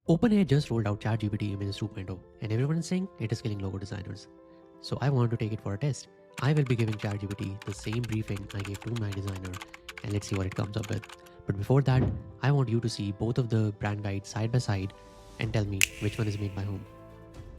OpenAI just rolled out ChatGPT Images 2.0, and everyone is saying it is killing logo designers. So I wanted to take it for a test. I will be giving ChatGPT the same briefing I gave to my designer, and let's see what it comes up with. But before that, I want you to see both of the brand guides side by side and tell me which one is made by whom.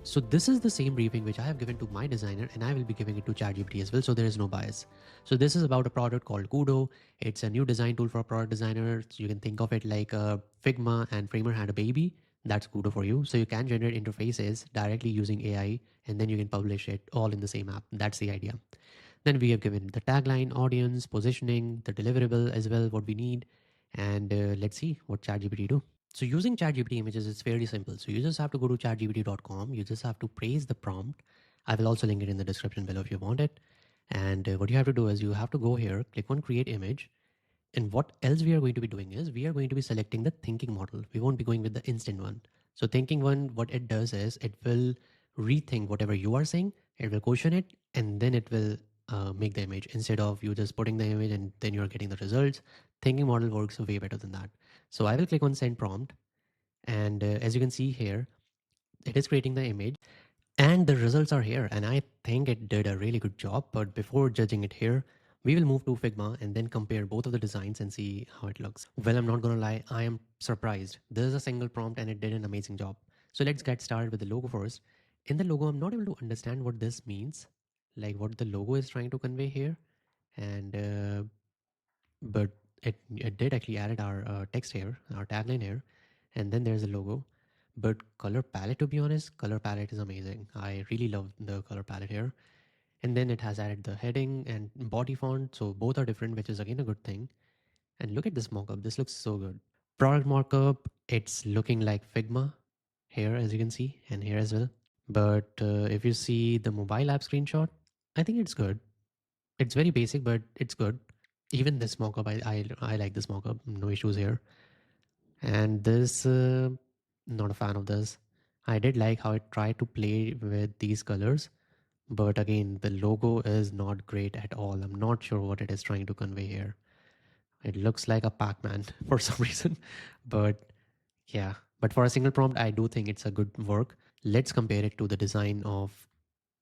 So this is the same briefing which I have given to my designer, and I will be giving it to ChatGPT as well, so there is no bias. So this is about a product called Kudo. It's a new design tool for product designers. You can think of it like a Figma and Framer had a baby. That's Kudo for you. So you can generate interfaces directly using AI, and then you can publish it all in the same app. That's the idea. Then we have given the tagline, audience, positioning, the deliverable as well, what we need, and let's see what ChatGPT do. So using ChatGPT Images is fairly simple. So you just have to go to chatgpt.com. You just have to praise the prompt. I will also link it in the description below if you want it. And what you have to do is you have to go here, click on create image. And what else we are going to be doing is we are going to be selecting the thinking model. We won't be going with the instant one. So thinking one, what it does is it will rethink whatever you are saying. It will question it, and then it will make the image instead of you just putting the image and then you're getting the results. Thinking model works way better than that. So I will click on send prompt, and as you can see here, it is creating the image and the results are here, and I think it did a really good job. But before judging it here, we will move to Figma and then compare both of the designs and see how it looks. Well, I'm not gonna lie, I am surprised. This is a single prompt and it did an amazing job. So let's get started with the logo first. In the logo, I'm not able to understand what this means, like what the logo is trying to convey here. And but it did actually added our text here, our tagline here, and then there's a logo. But color palette, to be honest, color palette is amazing. I really love the color palette here. And then it has added the heading and body font, so both are different, which is again a good thing. And look at this mockup, this looks so good. Product markup, it's looking like Figma here, as you can see, and here as well. But if you see the mobile app screenshot, I think it's good. It's very basic, but it's good. Even this mockup, I like this mockup, no issues here. And this, not a fan of this. I did like how it tried to play with these colors, but again, the logo is not great at all. I'm not sure what it is trying to convey here. It looks like a Pac-Man for some reason, but yeah. But for a single prompt, I do think it's a good work. Let's compare it to the design of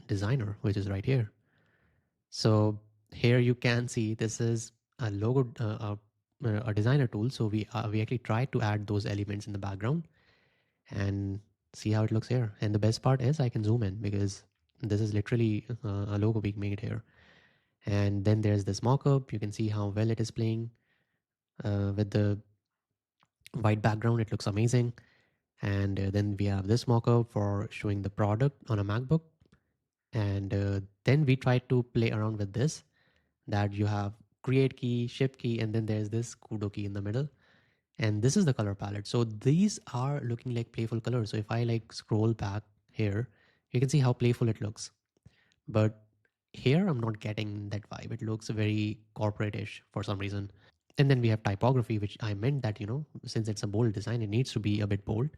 designer, which is right here. So here you can see this is a logo, a designer tool. So we actually tried to add those elements in the background and see how it looks here. And the best part is I can zoom in because this is literally a logo being made here. And then there's this mockup. You can see how well it is playing with the white background. It looks amazing. And then we have this mockup for showing the product on a MacBook. And then we try to play around with this, that you have create key, shift key, and then there's this kudo key in the middle. And this is the color palette. So these are looking like playful colors. So if I like scroll back here, you can see how playful it looks. But here I'm not getting that vibe. It looks very corporate-ish for some reason. And then we have typography, which I meant that, since it's a bold design, it needs to be a bit bold,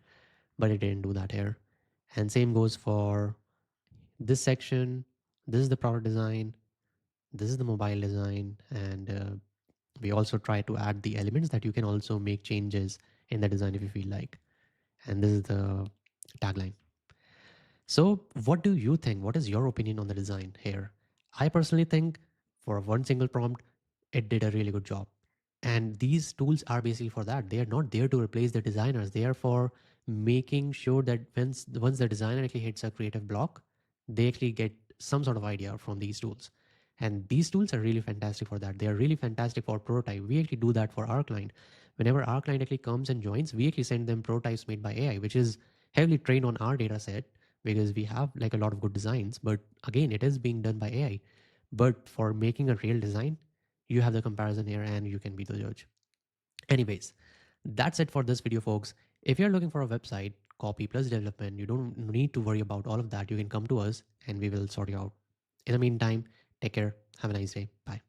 but it didn't do that here. And same goes for this section. This is the product design. This is the mobile design. And we also try to add the elements that you can also make changes in the design if you feel like. And this is the tagline. So what do you think? What is your opinion on the design here? I personally think for one single prompt, it did a really good job. And these tools are basically for that. They are not there to replace the designers. They are for making sure that once the designer actually hits a creative block, they actually get some sort of idea from these tools. And these tools are really fantastic for that. They are really fantastic for prototype. We actually do that for our client. Whenever our client actually comes and joins, we actually send them prototypes made by AI, which is heavily trained on our data set because we have like a lot of good designs. But again, it is being done by AI. But for making a real design, you have the comparison here and you can be the judge. Anyways, that's it for this video, folks. If you're looking for a website, copy plus development, you don't need to worry about all of that. You can come to us and we will sort you out. In the meantime, take care. Have a nice day. Bye.